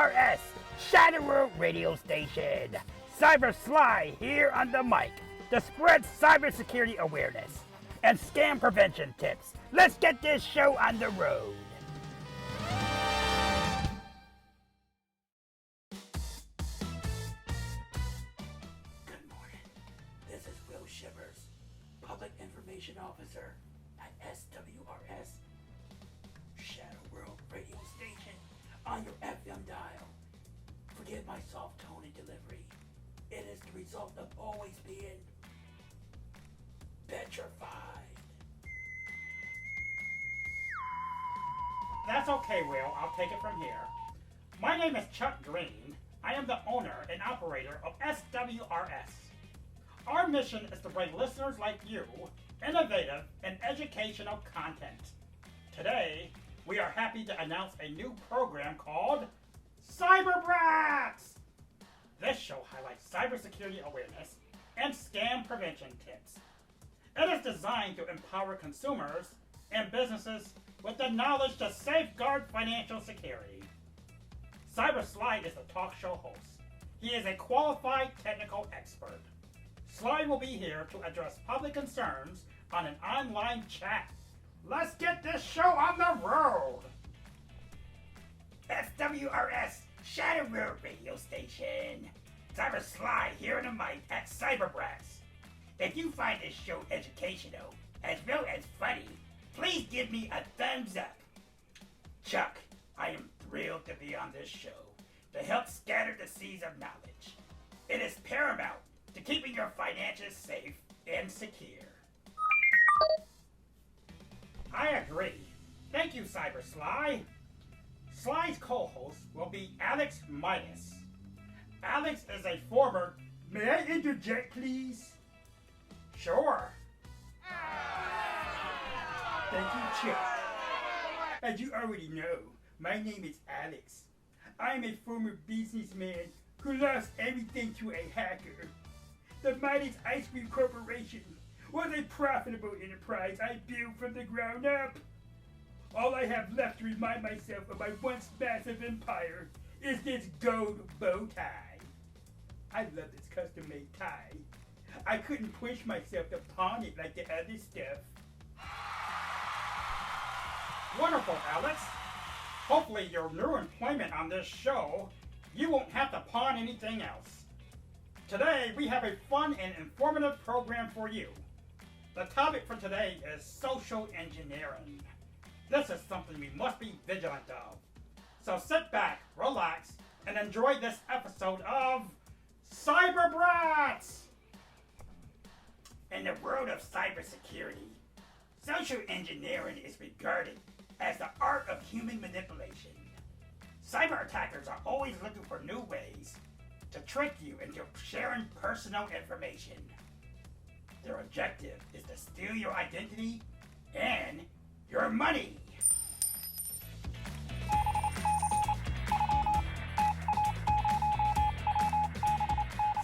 SWRS, Shadow World Radio Station. Cyber Sly here on the mic to spread cybersecurity awareness and scam prevention tips. Let's get this show on the road. Good morning. This is Will Shivers, Public Information Officer at SWRS, Shadow World Radio Station, on your FM dial. Forgive my soft tone and delivery. It is the result of always being petrified. That's okay, Will. I'll take it from here. My name is Chuck Green. I am the owner and operator of SWRS. Our mission is to bring listeners like you innovative and educational content. Today, we are happy to announce a new program called Cyber Brats! This show highlights cybersecurity awareness and scam prevention tips. It is designed to empower consumers and businesses with the knowledge to safeguard financial security. Cyber Sly is the talk show host. He is a qualified technical expert. Sly will be here to address public concerns on an online chat. Let's get this show on the road! SWRS, Shadow World Radio Station. Cyber Sly here on the mic at Cyber Brats. If you find this show educational as well as funny, please give me a thumbs up. Chuck, I am thrilled to be on this show to help scatter the seeds of knowledge. It is paramount to keeping your finances safe and secure. I agree. Thank you, Cyber Sly. Sly's co-host will be Alex Midas. Alex is a former... May I interject, please? Sure. Thank you, Chuck. As you already know, my name is Alex. I am a former businessman who lost everything to a hacker. The Midas Ice Cream Corporation was a profitable enterprise I built from the ground up. All I have left to remind myself of my once massive empire is this gold bow tie. I love this custom-made tie. I couldn't push myself to pawn it like the other stuff. Wonderful, Alex. Hopefully your new employment on this show, you won't have to pawn anything else. Today, we have a fun and informative program for you. The topic for today is social engineering. This is something we must be vigilant of. So sit back, relax, and enjoy this episode of Cyber Brats! In the world of cybersecurity, social engineering is regarded as the art of human manipulation. Cyber attackers are always looking for new ways to trick you into sharing personal information. Their objective is to steal your identity and your money.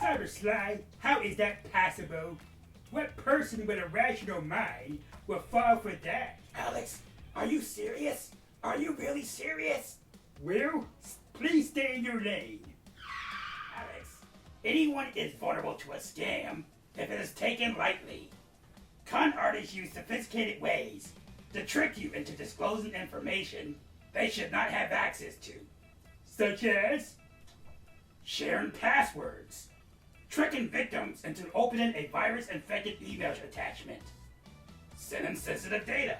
Cyber Sly, how is that possible? What person with a rational mind will fall for that? Alex, are you serious? Are you really serious? Well, please stay in your lane. Alex, anyone is vulnerable to a scam if it is taken lightly. Con artists use sophisticated ways to trick you into disclosing information they should not have access to, such as sharing passwords, tricking victims into opening a virus-infected email attachment, sending sensitive data,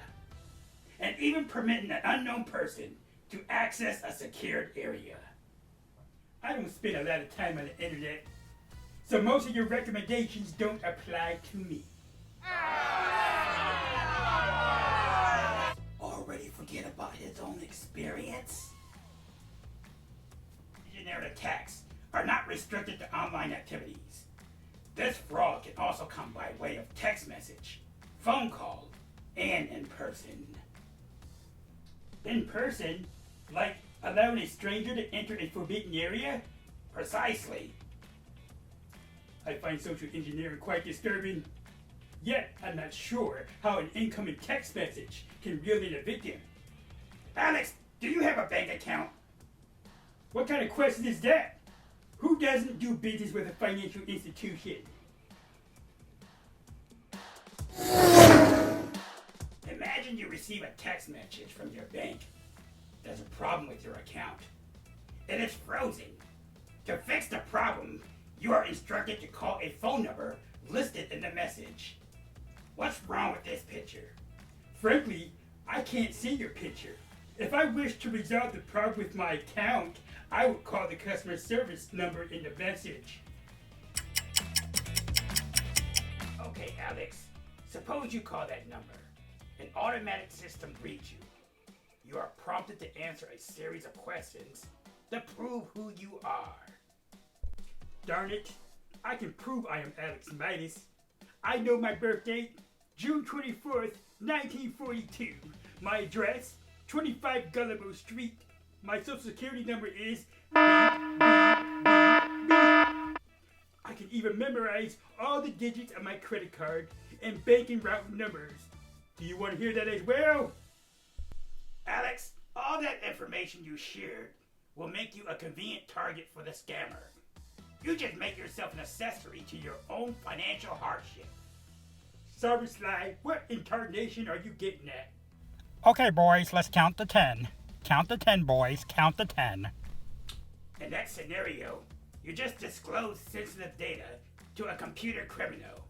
and even permitting an unknown person to access a secured area. I don't spend a lot of time on the internet, so most of your recommendations don't apply to me. Already forget about his own experience? Generic attacks are not restricted to online activities. This fraud can also come by way of text message, phone call, and in person. In person? Like allowing a stranger to enter a forbidden area? Precisely. I find social engineering quite disturbing. Yet, I'm not sure how an incoming text message can reel in a victim. Alex, do you have a bank account? What kind of question is that? Who doesn't do business with a financial institution? Imagine you receive a text message from your bank. There's a problem with your account. It is frozen. To fix the problem, you are instructed to call a phone number listed in the message. What's wrong with this picture? Frankly, I can't see your picture. If I wish to resolve the problem with my account, I would call the customer service number in the message. Okay, Alex, suppose you call that number. An automatic system reads you. You are prompted to answer a series of questions to prove who you are. Darn it, I can prove I am Alex Midas. I know my birth date, June 24th, 1942. My address, 25 Gullibo Street. My social security number is I can even memorize all the digits of my credit card and banking route numbers. Do you want to hear that as well? Alex, all that information you shared will make you a convenient target for the scammer. You just make yourself an accessory to your own financial hardship. Sorry, Sly, what incarnation are you getting at? Okay, boys, let's count to 10. Count to 10, boys. Count to 10. In that scenario, you just disclose sensitive data to a computer criminal.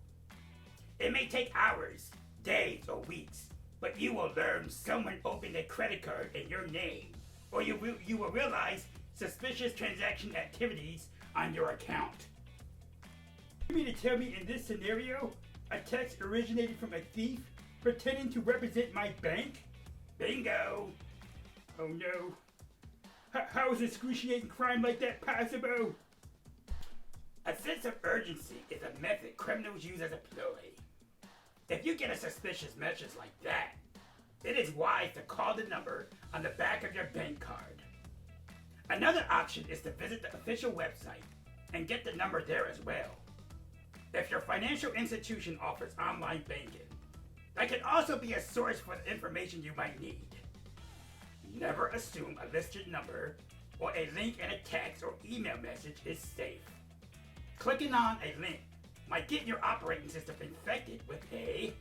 It may take hours, days, or weeks, but you will learn someone opened a credit card in your name, or you will realize suspicious transaction activities on your account. You mean to tell me in this scenario, a text originated from a thief pretending to represent my bank? Bingo! Oh no. How is excruciating crime like that possible? A sense of urgency is a method criminals use as a ploy. If you get a suspicious message like that, it is wise to call the number on the back of your bank card. Another option is to visit the official website and get the number there as well. If your financial institution offers online banking, that can also be a source for the information you might need. Never assume a listed number or a link in a text or email message is safe. Clicking on a link might get your operating system infected with a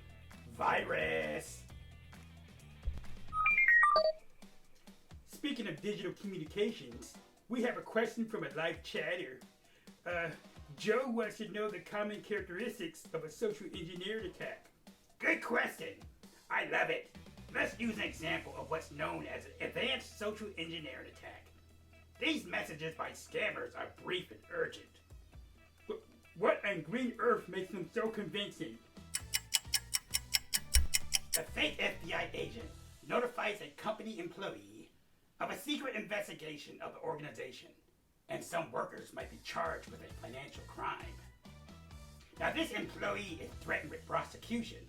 virus. Speaking of digital communications, we have a question from a live chatter. Joe wants to know the common characteristics of a social engineered attack. Good question. I love it. Let's use an example of what's known as an advanced social engineering attack. These messages by scammers are brief and urgent. What on green earth makes them so convincing? A fake FBI agent notifies a company employee of a secret investigation of the organization, and some workers might be charged with a financial crime. Now, this employee is threatened with prosecution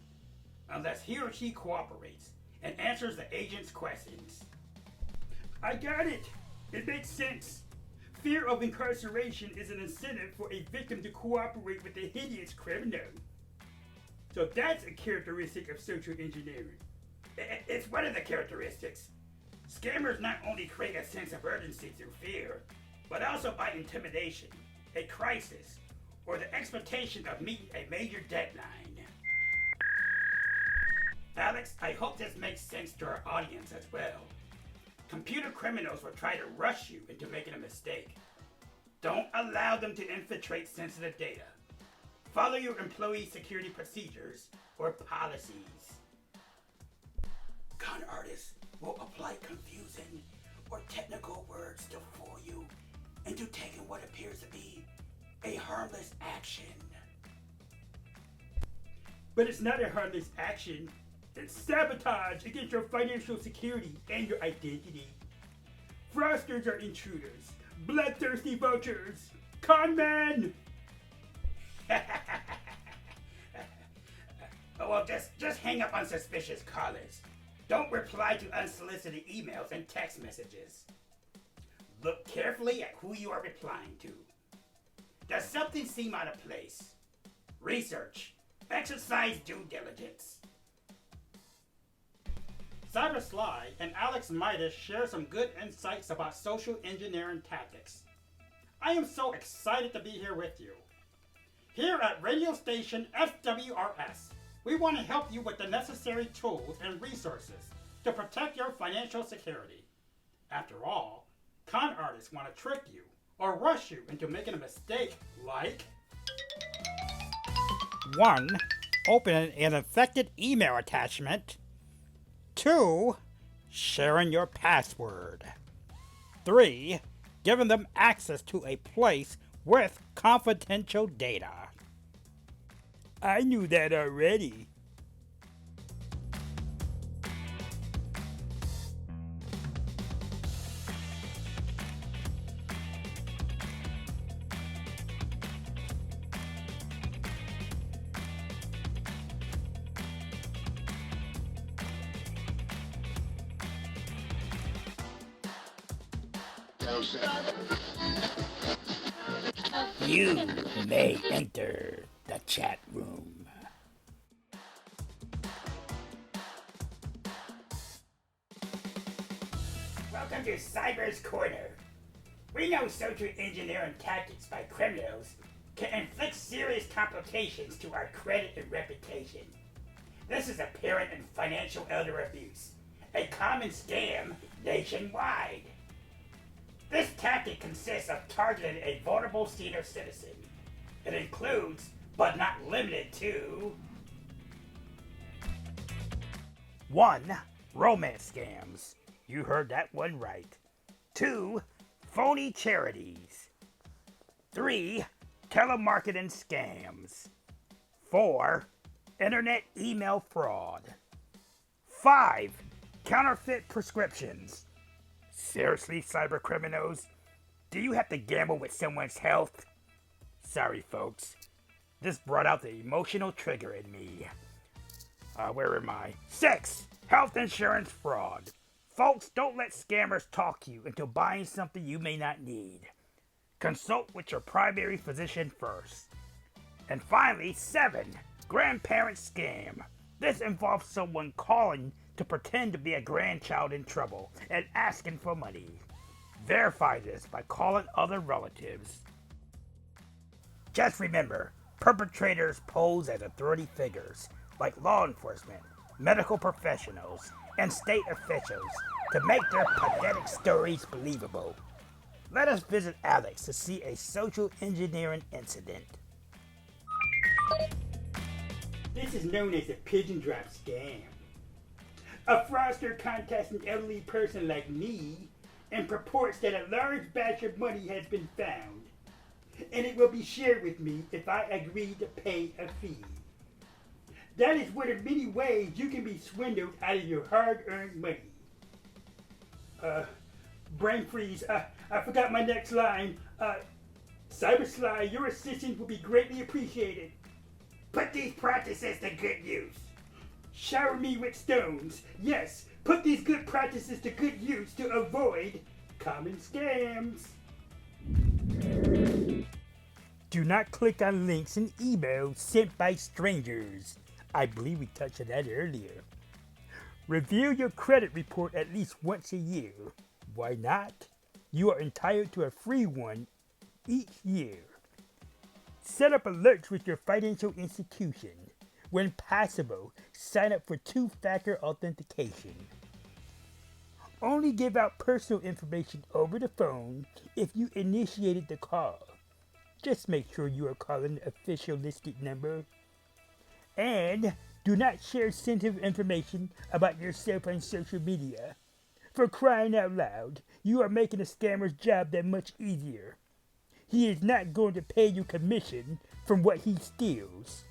unless he or she cooperates and answers the agent's questions. I got it! It makes sense. Fear of incarceration is an incentive for a victim to cooperate with a hideous criminal. So that's a characteristic of social engineering. It's one of the characteristics. Scammers not only create a sense of urgency through fear, but also by intimidation, a crisis, or the expectation of meeting a major deadline. Alex, I hope this makes sense to our audience as well. Computer criminals will try to rush you into making a mistake. Don't allow them to infiltrate sensitive data. Follow your employee security procedures or policies. Con artists will apply confusing or technical words to fool you into taking what appears to be a harmless action. But it's not a harmless action. It's sabotage against your financial security and your identity. Fraudsters are intruders, bloodthirsty vultures, con men! Well, just hang up on suspicious callers. Don't reply to unsolicited emails and text messages. Look carefully at who you are replying to. Does something seem out of place? Research. Exercise due diligence. Cyber Sly and Alex Midas share some good insights about social engineering tactics. I am so excited to be here with you. Here at radio station SWRS, we want to help you with the necessary tools and resources to protect your financial security. After all, con artists want to trick you or rush you into making a mistake like 1. Opening an infected email attachment. 2. Sharing your password. 3. Giving them access to a place with confidential data. I knew that already. You may enter the chat room. Welcome to Cyber's Corner. We know social engineering tactics by criminals can inflict serious complications to our credit and reputation. This is apparent in financial elder abuse, a common scam nationwide. This tactic consists of targeting a vulnerable senior citizen. It includes, but not limited to, 1. Romance scams. You heard that one right. 2. Phony charities. 3. Telemarketing scams. 4. Internet email fraud. 5. Counterfeit prescriptions. Seriously, cyber criminals? Do you have to gamble with someone's health? Sorry, folks. This brought out the emotional trigger in me. Where am I? 6. Health insurance fraud. Folks, don't let scammers talk you into buying something you may not need. Consult with your primary physician first. And finally, 7. Grandparent scam. This involves someone calling to pretend to be a grandchild in trouble and asking for money. Verify this by calling other relatives. Just remember, perpetrators pose as authority figures like law enforcement, medical professionals, and state officials to make their pathetic stories believable. Let us visit Alex to see a social engineering incident. this is known as a pigeon drop scam. A fraudster contacts an elderly person like me and purports that a large batch of money has been found, and it will be shared with me if I agree to pay a fee. That is one of many ways you can be swindled out of your hard-earned money. Brain freeze. I forgot my next line. Cyber Sly, your assistance will be greatly appreciated. Put these practices to good use. Shower me with stones. Yes, put these good practices to good use to avoid common scams. Do not click on links in emails sent by strangers. I believe we touched on that earlier. Review your credit report at least once a year. Why not? You are entitled to a free one each year. Set up alerts with your financial institution. When possible, sign up for 2-factor authentication. Only give out personal information over the phone if you initiated the call. Just make sure you are calling the official listed number. And do not share sensitive information about yourself on social media. For crying out loud, you are making a scammer's job that much easier. He is not going to pay you commission from what he steals.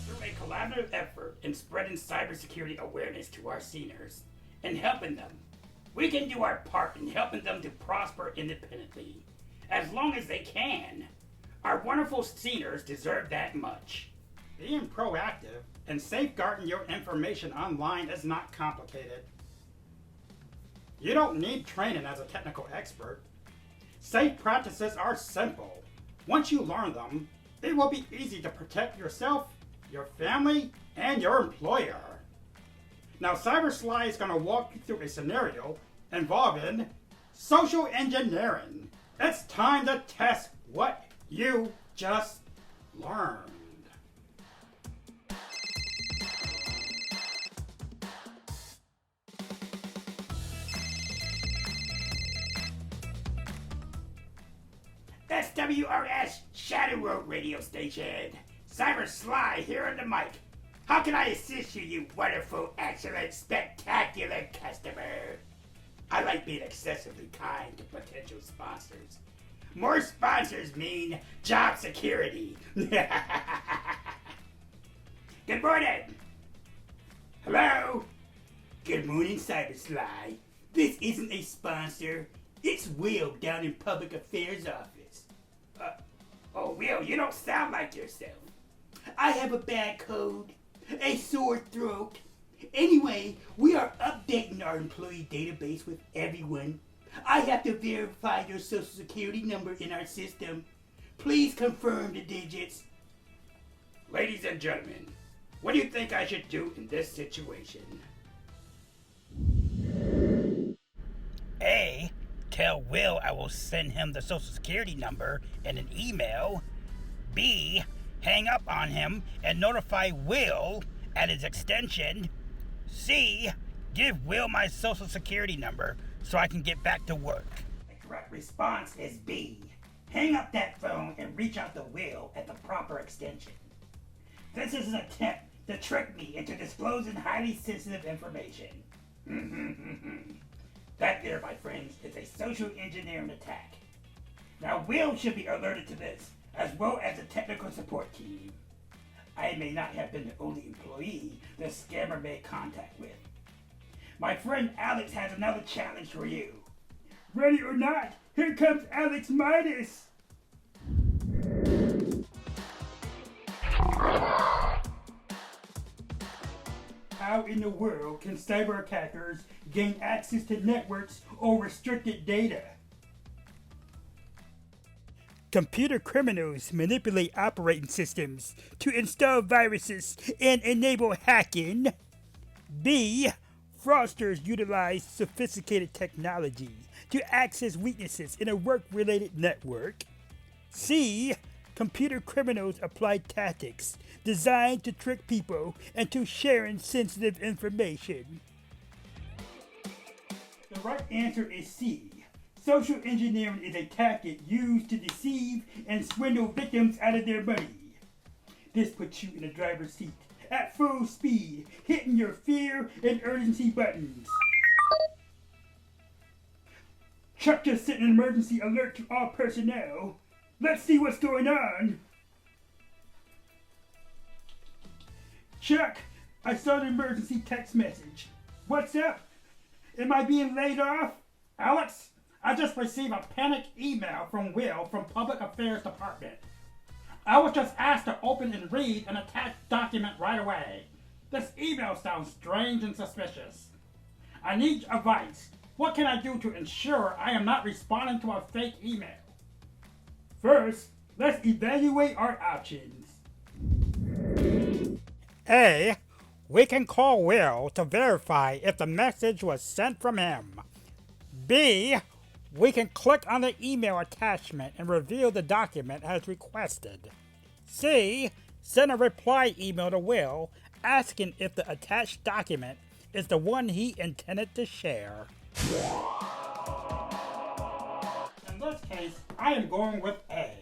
Through a collaborative effort in spreading cybersecurity awareness to our seniors and helping them, we can do our part in helping them to prosper independently, as long as they can. Our wonderful seniors deserve that much. Being proactive and safeguarding your information online is not complicated. You don't need training as a technical expert. Safe practices are simple. Once you learn them, it will be easy to protect yourself, your family, and your employer. Now, Cybersly is going to walk you through a scenario involving social engineering. It's time to test what you just learned. SWRS Shadow Road radio station. Cybersly here on the mic. How can I assist you, you wonderful, excellent, spectacular customer? I like being excessively kind to potential sponsors. More sponsors mean job security. Good morning. Hello? Good morning, Cybersly. This isn't a sponsor. It's Will down in Public Affairs office. Oh, Will, you don't sound like yourself. I have a bad cold, a sore throat. Anyway, we are updating our employee database with everyone. I have to verify your social security number in our system. Please confirm the digits. Ladies and gentlemen, what do you think I should do in this situation? A. Tell Will I will send him the social security number in an email. B. Hang up on him and notify Will at his extension. C. Give Will my social security number so I can get back to work. The correct response is B. Hang up that phone and reach out to Will at the proper extension. This is an attempt to trick me into disclosing highly sensitive information. That there, my friends, is a social engineering attack. Now, Will should be alerted to this, as well as the technical support team. I may not have been the only employee the scammer made contact with. My friend Alex has another challenge for you. Ready or not, here comes Alex Midas. How in the world can cyber attackers gain access to networks or restricted data? Computer criminals manipulate operating systems to install viruses and enable hacking. B. Fraudsters utilize sophisticated technology to access weaknesses in a work-related network. C. Computer criminals apply tactics designed to trick people into sharing sensitive information. The right answer is C. Social engineering is a tactic used to deceive and swindle victims out of their money. This puts you in the driver's seat at full speed, hitting your fear and urgency buttons. Chuck just sent an emergency alert to all personnel. Let's see what's going on. Chuck, I saw the emergency text message. What's up? Am I being laid off? Alex, I just received a panic email from Will from Public Affairs Department. I was just asked to open and read an attached document right away. This email sounds strange and suspicious. I need advice. What can I do to ensure I am not responding to a fake email? First, let's evaluate our options. A. We can call Will to verify if the message was sent from him. B. We can click on the email attachment and reveal the document as requested. C. Send a reply email to Will asking if the attached document is the one he intended to share. In this case, I am going with A.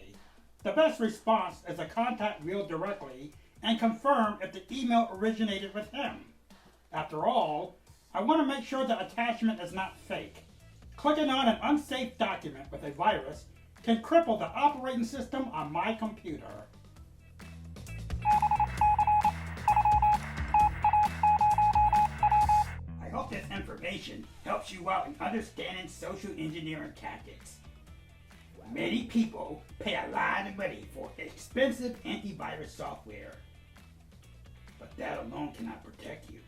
The best response is to contact Will directly and confirm if the email originated with him. After all, I want to make sure the attachment is not fake. Clicking on an unsafe document with a virus can cripple the operating system on my computer. I hope this information helps you out in understanding social engineering tactics. Many people pay a lot of money for expensive antivirus software, but that alone cannot protect you.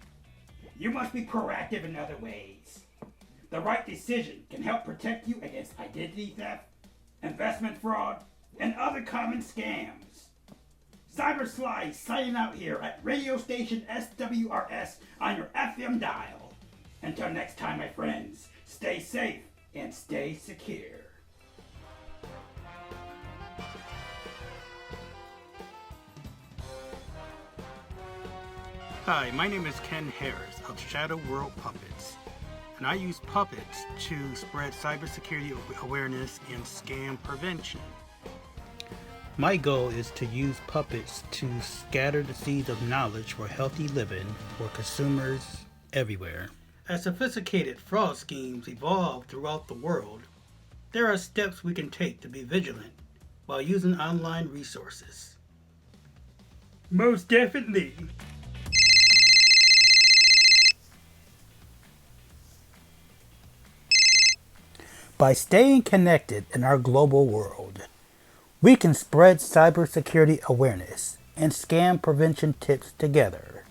You must be proactive in other ways. The right decision can help protect you against identity theft, investment fraud, and other common scams. Cyber Sly signing out here at radio station SWRS on your FM dial. Until next time, my friends, stay safe and stay secure. Hi, my name is Ken Harris of Shadow World Puppets, and I use puppets to spread cybersecurity awareness and scam prevention. My goal is to use puppets to scatter the seeds of knowledge for healthy living for consumers everywhere. As sophisticated fraud schemes evolve throughout the world, there are steps we can take to be vigilant while using online resources. Most definitely. By staying connected in our global world, we can spread cybersecurity awareness and scam prevention tips together.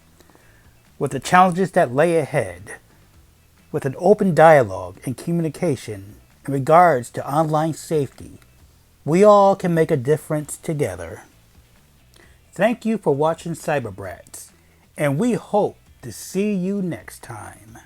With the challenges that lay ahead, with an open dialogue and communication in regards to online safety, we all can make a difference together. Thank you for watching Cyberbrats, and we hope to see you next time.